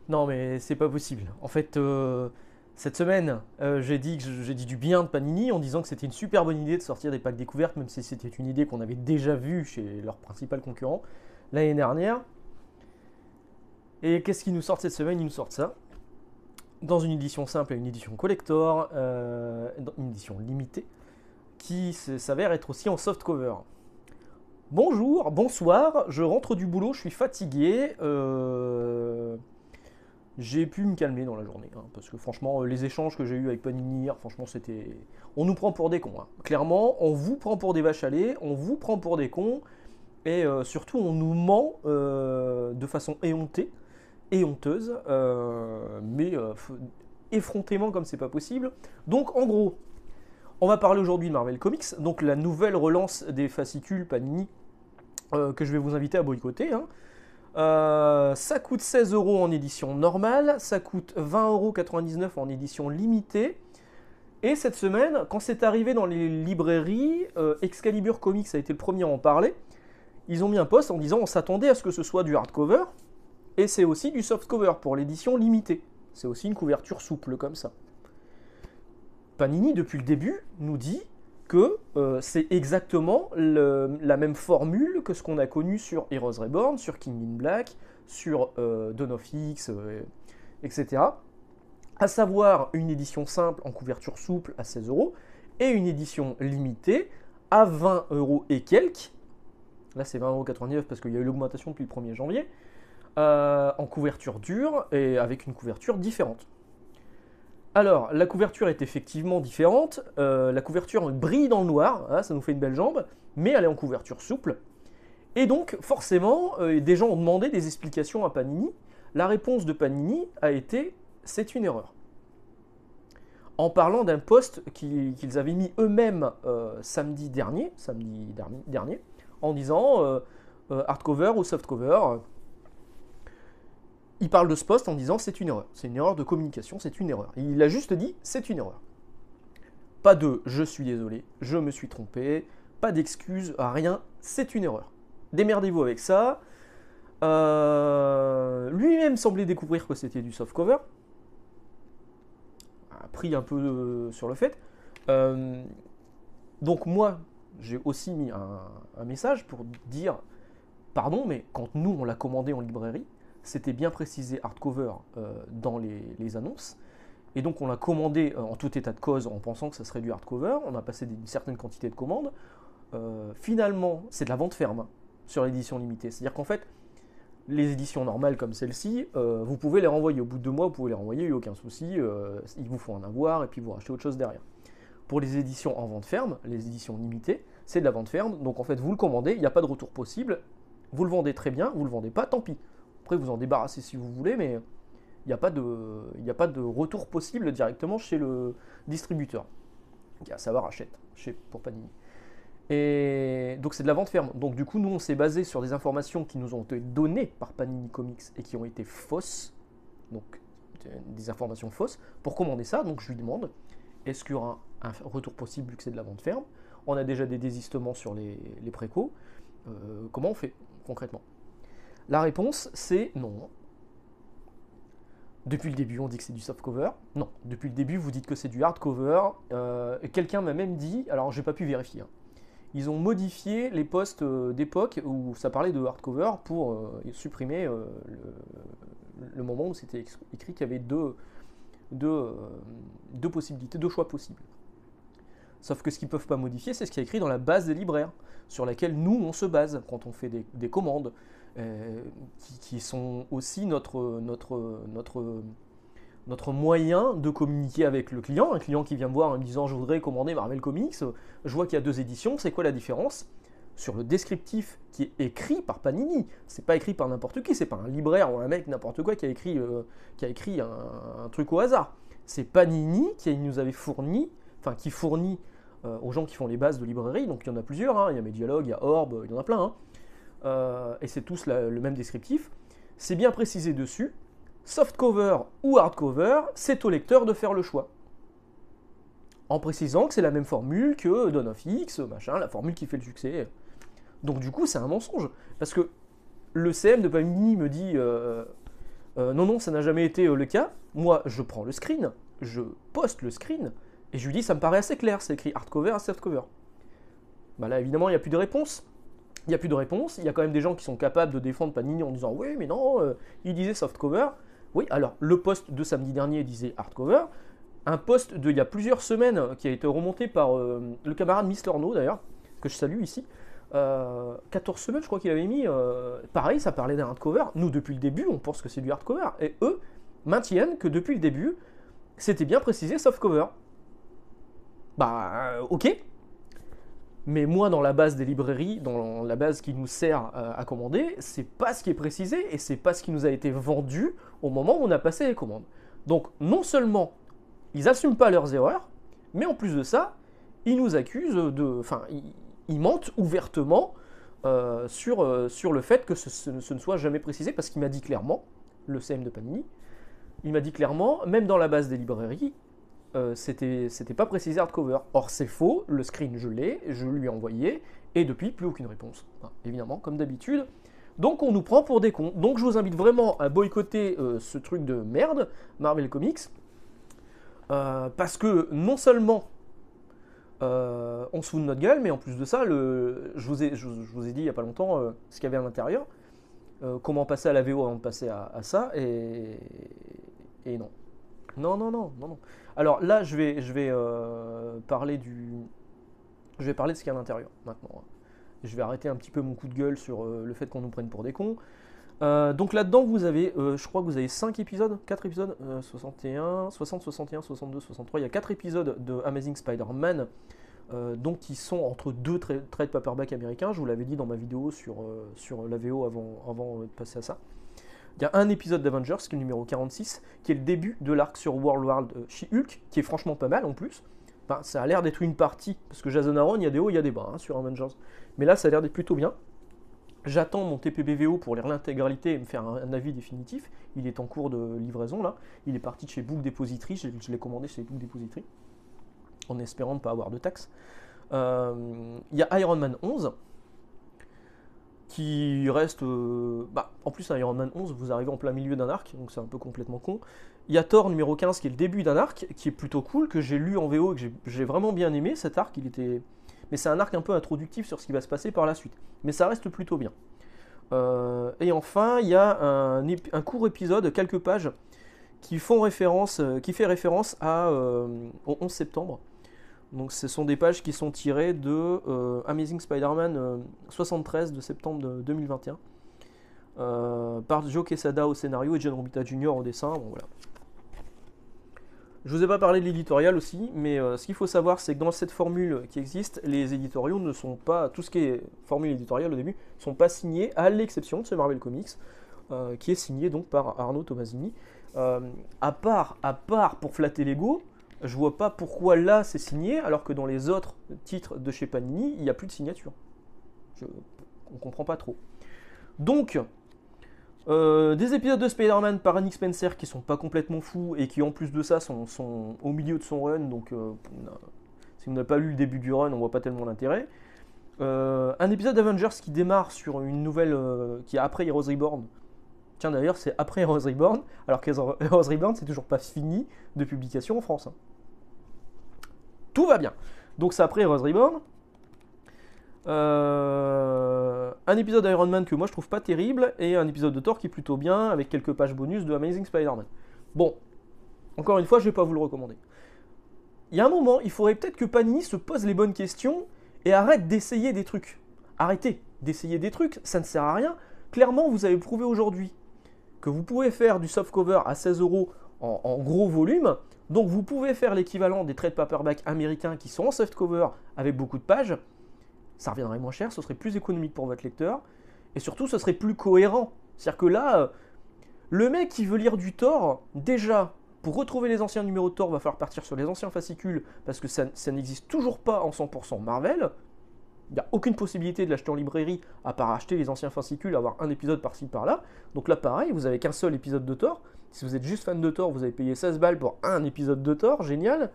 Non, mais c'est pas possible. En fait, cette semaine, j'ai dit du bien de Panini en disant que c'était une super bonne idée de sortir des packs découvertes, même si c'était une idée qu'on avait déjà vue chez leur principal concurrent l'année dernière. Et qu'est-ce qu'ils nous sortent cette semaine? Ils nous sortent ça. Dans une édition simple et une édition collector, dans une édition limitée, qui s'avère être aussi en soft cover. Bonjour, bonsoir, je rentre du boulot, je suis fatigué. J'ai pu me calmer dans la journée, hein, parce que franchement, les échanges que j'ai eus avec Panini hier, franchement, c'était. On nous prend pour des cons, hein. Clairement, on vous prend pour des vaches à lait, on vous prend pour des cons, et surtout, on nous ment de façon éhontée et honteuse, mais effrontément comme c'est pas possible. Donc, en gros, on va parler aujourd'hui de Marvel Comics, donc la nouvelle relance des fascicules Panini que je vais vous inviter à boycotter, hein. Ça coûte 16 euros en édition normale, ça coûte 20,99 € en édition limitée. Et cette semaine, quand c'est arrivé dans les librairies, Excalibur Comics a été le premier à en parler. Ils ont mis un post en disant on s'attendait à ce que ce soit du hardcover, et c'est aussi du softcover pour l'édition limitée. C'est aussi une couverture souple comme ça. Panini, depuis le début, nous dit que c'est exactement la même formule que ce qu'on a connu sur Heroes Reborn, sur King in Black, sur Dawn of X, etc. À savoir une édition simple en couverture souple à 16 euros et une édition limitée à 20 euros et quelques. Là, c'est 20,99 € parce qu'il y a eu l'augmentation depuis le 1er janvier. En couverture dure et avec une couverture différente. Alors, la couverture est effectivement différente. La couverture brille dans le noir, hein, ça nous fait une belle jambe, mais elle est en couverture souple. Et donc, forcément, des gens ont demandé des explications à Panini. La réponse de Panini a été c'est une erreur. En parlant d'un post qu'ils avaient mis eux-mêmes samedi dernier, en disant hardcover ou softcover. Il parle de ce post en disant c'est une erreur de communication, c'est une erreur. Il a juste dit c'est une erreur. Pas de je suis désolé, je me suis trompé, pas d'excuses, rien, c'est une erreur. Démerdez-vous avec ça. Lui-même semblait découvrir que c'était du softcover. A pris un peu sur le fait. Donc moi, j'ai aussi mis un message pour dire pardon, mais quand nous on l'a commandé en librairie, c'était bien précisé hardcover dans les annonces. Et donc on l'a commandé en tout état de cause en pensant que ça serait du hardcover. On a passé une certaine quantité de commandes. Finalement, c'est de la vente ferme hein, sur l'édition limitée. C'est-à-dire qu'en fait, les éditions normales comme celle-ci, vous pouvez les renvoyer. Au bout de 2 mois, vous pouvez les renvoyer, il n'y a aucun souci. Ils vous font un avoir et puis vous rachetez autre chose derrière. Pour les éditions en vente ferme, les éditions limitées, c'est de la vente ferme. Donc en fait, vous le commandez, il n'y a pas de retour possible. Vous le vendez très bien, vous le vendez pas, tant pis. Après, vous en débarrassez si vous voulez, mais il n'y a pas de retour possible directement chez le distributeur. Ça va rachète pour Panini. Et donc c'est de la vente ferme. Donc du coup, nous, on s'est basé sur des informations qui nous ont été données par Panini Comics et qui ont été fausses. Donc des informations fausses pour commander ça. Donc je lui demande, est-ce qu'il y aura un retour possible vu que c'est de la vente ferme? On a déjà des désistements sur les précaux. Comment on fait concrètement? La réponse, c'est non. Depuis le début, on dit que c'est du softcover. Non, depuis le début, vous dites que c'est du hardcover. Quelqu'un m'a même dit, alors j'ai pas pu vérifier, hein, ils ont modifié les posts d'époque où ça parlait de hardcover pour supprimer le moment où c'était écrit qu'il y avait deux possibilités, deux choix possibles. Sauf que ce qu'ils ne peuvent pas modifier, c'est ce qui est écrit dans la base des libraires, sur laquelle nous, on se base quand on fait des commandes, qui sont aussi notre moyen de communiquer avec le client. Un client qui vient me voir en me disant « je voudrais commander Marvel Comics, je vois qu'il y a 2 éditions, c'est quoi la différence ?» Sur le descriptif qui est écrit par Panini, c'est pas écrit par n'importe qui, c'est pas un libraire ou un mec n'importe quoi qui a écrit un truc au hasard. C'est Panini qui nous avait fourni, enfin qui fournit aux gens qui font les bases de librairie, donc il y en a plusieurs, hein, il y a Medialog, il y a Orb, il y en a plein, hein, et c'est tous le même descriptif. C'est bien précisé dessus, softcover ou hardcover, c'est au lecteur de faire le choix. En précisant que c'est la même formule que Dawn of X, machin, la formule qui fait le succès. Donc du coup, c'est un mensonge. Parce que le CM de Panini me dit Non, non, ça n'a jamais été le cas. Moi, je prends le screen, je poste le screen, et je lui dis, ça me paraît assez clair, c'est écrit hardcover à softcover. Bah là, évidemment, il n'y a plus de réponse. Il n'y a plus de réponse. Il y a quand même des gens qui sont capables de défendre Panini en disant, oui, mais non, il disait softcover. Oui, alors, le post de samedi dernier disait hardcover. Un post d'il y a plusieurs semaines qui a été remonté par le camarade Mister No, d'ailleurs, que je salue ici. 14 semaines, je crois qu'il avait mis. Pareil, ça parlait d'un hardcover. Nous, depuis le début, on pense que c'est du hardcover. Et eux maintiennent que depuis le début, c'était bien précisé softcover. Bah, ok. Mais moi, dans la base des librairies, dans la base qui nous sert à commander, c'est pas ce qui est précisé et c'est pas ce qui nous a été vendu au moment où on a passé les commandes. Donc, non seulement ils n'assument pas leurs erreurs, mais en plus de ça, ils nous accusent de. Enfin, ils mentent ouvertement sur le fait que ce ne soit jamais précisé, parce qu'il m'a dit clairement, le CM de Panini, il m'a dit clairement, même dans la base des librairies, c'était pas précisé hardcover. Or, c'est faux, le screen je l'ai, je lui ai envoyé, et depuis, plus aucune réponse. Enfin, évidemment, comme d'habitude. Donc, on nous prend pour des cons. Donc, je vous invite vraiment à boycotter ce truc de merde, Marvel Comics, parce que non seulement on se fout de notre gueule, mais en plus de ça, je vous ai dit il n'y a pas longtemps ce qu'il y avait à l'intérieur, comment passer à la VO avant de passer à ça, et non. Non, non, non, non, non. Alors là, je vais parler de ce qu'il y a à l'intérieur maintenant. Je vais arrêter un petit peu mon coup de gueule sur le fait qu'on nous prenne pour des cons. Donc là-dedans, vous avez, je crois que vous avez 5 épisodes, 4 épisodes, 61, 60, 61, 62, 63. Il y a 4 épisodes de Amazing Spider-Man, donc qui sont entre deux trade paperback américains. Je vous l'avais dit dans ma vidéo sur la VO avant de passer à ça. Il y a un épisode d'Avengers, qui est le numéro 46, qui est le début de l'arc sur World She-Hulk, qui est franchement pas mal en plus. Enfin, ça a l'air d'être une partie, parce que Jason Aaron, il y a des hauts, il y a des bas sur Avengers. Mais là, ça a l'air d'être plutôt bien. J'attends mon TPBVO pour lire l'intégralité et me faire un avis définitif. Il est en cours de livraison là. Il est parti de chez Book Depository. Je l'ai commandé chez Book Depository en espérant ne pas avoir de taxes. Il y a Iron Man 11 qui reste. En plus, Iron Man 11, vous arrivez en plein milieu d'un arc, donc c'est un peu complètement con. Il y a Thor numéro 15 qui est le début d'un arc qui est plutôt cool, que j'ai lu en VO et que j'ai vraiment bien aimé. Cet arc, mais c'est un arc un peu introductif sur ce qui va se passer par la suite. Mais ça reste plutôt bien. Et enfin, il y a un court épisode, quelques pages, qui fait référence au 11 septembre. Donc ce sont des pages qui sont tirées de Amazing Spider-Man 73 de septembre 2021. Par Joe Quesada au scénario et John Romita Jr. au dessin. Bon, voilà. Je vous ai pas parlé de l'éditorial aussi, mais ce qu'il faut savoir, c'est que dans cette formule qui existe, les éditoriaux ne sont pas, tout ce qui est formule éditoriale au début, ne sont pas signés, à l'exception de ce Marvel Comics, qui est signé donc par Arnaud Tomasini. À part pour flatter l'ego, je vois pas pourquoi là c'est signé, alors que dans les autres titres de chez Panini, il n'y a plus de signature. On comprend pas trop. Donc, des épisodes de Spider-Man par Nick Spencer qui sont pas complètement fous et qui en plus de ça sont au milieu de son run, donc si vous n'avez pas lu le début du run, on voit pas tellement l'intérêt. Un épisode d'Avengers qui démarre sur une nouvelle qui est après Heroes Reborn. Tiens d'ailleurs c'est après Heroes Reborn, alors qu'Heroes Reborn c'est toujours pas fini de publication en France. Tout va bien. Donc c'est après Heroes Reborn. Un épisode d'Iron Man que moi je trouve pas terrible et un épisode de Thor qui est plutôt bien avec quelques pages bonus de Amazing Spider-Man. Bon, encore une fois, je vais pas vous le recommander. Il y a un moment, il faudrait peut-être que Panini se pose les bonnes questions et arrête d'essayer des trucs. Arrêtez d'essayer des trucs, ça ne sert à rien. Clairement, vous avez prouvé aujourd'hui que vous pouvez faire du softcover à 16 € en gros volume. Donc vous pouvez faire l'équivalent des trade paperback américains qui sont en softcover avec beaucoup de pages. Ça reviendrait moins cher, ce serait plus économique pour votre lecteur, et surtout ce serait plus cohérent. C'est-à-dire que là, le mec qui veut lire du Thor, déjà, pour retrouver les anciens numéros de Thor, va falloir partir sur les anciens fascicules, parce que ça n'existe toujours pas en 100% Marvel. Il n'y a aucune possibilité de l'acheter en librairie, à part acheter les anciens fascicules, avoir un épisode par-ci par-là. Donc là, pareil, vous avez qu'un seul épisode de Thor. Si vous êtes juste fan de Thor, vous avez payé 16 balles pour un épisode de Thor, génial.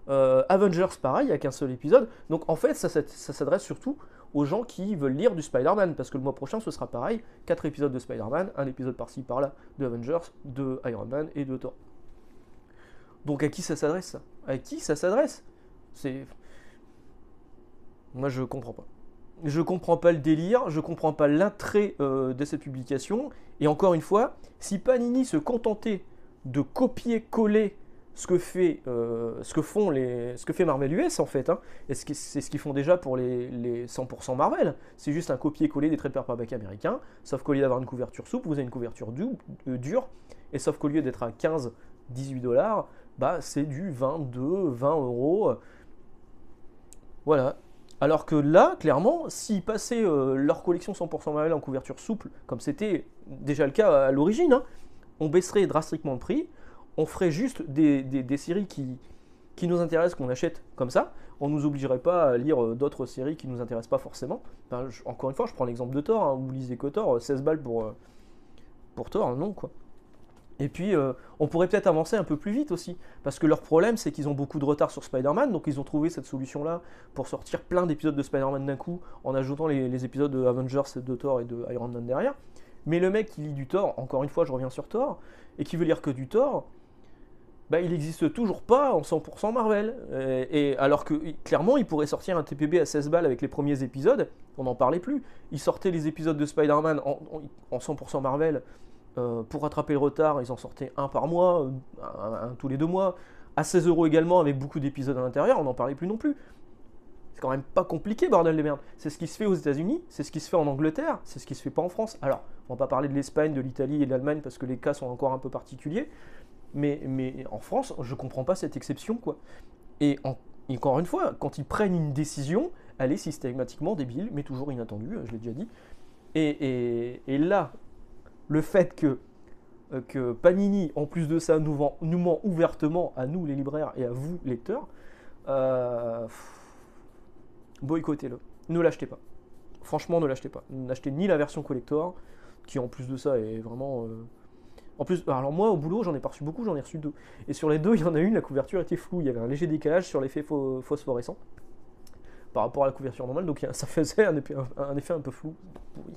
Avengers, pareil, il n'y a qu'un seul épisode. Donc en fait, ça s'adresse surtout aux gens qui veulent lire du Spider-Man, parce que le mois prochain ce sera pareil, 4 épisodes de Spider-Man, un épisode par-ci par-là de Avengers, de Iron Man et de Thor. Donc à qui ça s'adresse ça? À qui ça s'adresse? C'est... Moi je comprends pas. Je comprends pas le délire, je comprends pas l'attrait de cette publication, et encore une fois, si Panini se contentait de copier-coller ce que fait Marvel US en fait, hein, et c'est ce qu'ils font déjà pour les 100% Marvel, c'est juste un copier-coller des traits paperback américains, sauf qu'au lieu d'avoir une couverture souple, vous avez une couverture dure, et sauf qu'au lieu d'être à 15-18$, bah c'est du 22-20€, voilà. Alors que là, clairement, s'ils passaient leur collection 100% Marvel en couverture souple, comme c'était déjà le cas à l'origine, hein, on baisserait drastiquement le prix, on ferait juste des séries qui nous intéressent, qu'on achète comme ça, on ne nous obligerait pas à lire d'autres séries qui ne nous intéressent pas forcément. Enfin, encore une fois, je prends l'exemple de Thor, hein, vous lisez que Thor, 16 balles pour Thor, hein, non quoi. Et puis, on pourrait peut-être avancer un peu plus vite aussi, parce que leur problème, c'est qu'ils ont beaucoup de retard sur Spider-Man, donc ils ont trouvé cette solution-là pour sortir plein d'épisodes de Spider-Man d'un coup, en ajoutant les épisodes de Avengers, de Thor et de Iron Man derrière. Mais le mec qui lit du Thor, encore une fois, je reviens sur Thor, et qui veut lire que du Thor, bah, il n'existe toujours pas en 100% Marvel. Et alors que, clairement, il pourrait sortir un TPB à 16 balles avec les premiers épisodes, on n'en parlait plus. Il sortait les épisodes de Spider-Man en 100% Marvel. Pour rattraper le retard, ils en sortaient un par mois, un tous les 2 mois, à 16€ également, avec beaucoup d'épisodes à l'intérieur, on n'en parlait plus non plus. C'est quand même pas compliqué, bordel de merde. C'est ce qui se fait aux États-Unis, c'est ce qui se fait en Angleterre, c'est ce qui se fait pas en France. Alors, on va pas parler de l'Espagne, de l'Italie et de l'Allemagne parce que les cas sont encore un peu particuliers, mais en France, je comprends pas cette exception, quoi. Et encore une fois, quand ils prennent une décision, elle est systématiquement débile, mais toujours inattendue, je l'ai déjà dit. Et là, le fait que Panini, en plus de ça, nous ment ouvertement à nous les libraires et à vous lecteurs, boycottez-le. Ne l'achetez pas. Franchement, ne l'achetez pas. N'achetez ni la version collector, qui en plus de ça est vraiment... En plus, alors moi au boulot j'en ai pas reçu beaucoup, j'en ai reçu 2. Et sur les 2, il y en a une, la couverture était floue, il y avait un léger décalage sur l'effet phosphorescent par rapport à la couverture normale, donc ça faisait un effet un peu flou. Pourri.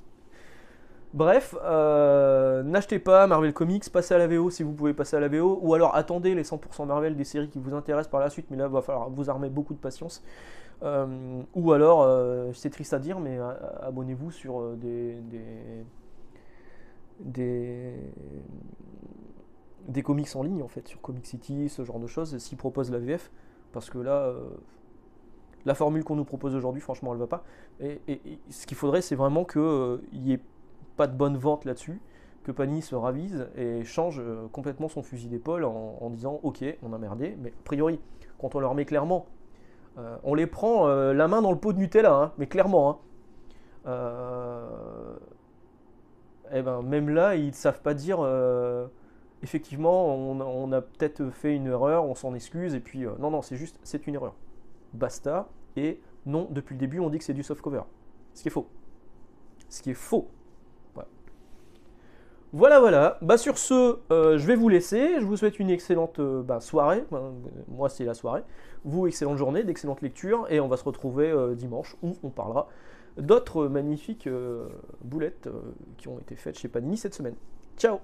Bref, n'achetez pas Marvel Comics, passez à la VO si vous pouvez passer à la VO, ou alors attendez les 100% Marvel des séries qui vous intéressent par la suite, mais là il va falloir vous armer beaucoup de patience. Ou alors, c'est triste à dire, mais abonnez-vous sur des comics en ligne en fait, sur Comic City, ce genre de choses, s'ils proposent la VF, parce que là, la formule qu'on nous propose aujourd'hui, franchement, elle va pas. Et ce qu'il faudrait, c'est vraiment qu'il y ait pas de bonne vente là-dessus, que Panini se ravise et change complètement son fusil d'épaule en disant ok, on a merdé, mais a priori, quand on leur met clairement, on les prend la main dans le pot de Nutella, hein, mais clairement, hein, et ben même là, ils ne savent pas dire effectivement, on a peut-être fait une erreur, on s'en excuse, et puis non, c'est juste, c'est une erreur. Basta, et non, depuis le début, on dit que c'est du soft cover. Ce qui est faux. Ce qui est faux. Voilà. Bah sur ce, je vais vous laisser. Je vous souhaite une excellente soirée. Moi, c'est la soirée. Vous, excellente journée, d'excellentes lectures. Et on va se retrouver dimanche où on parlera d'autres magnifiques boulettes qui ont été faites chez Panini cette semaine. Ciao!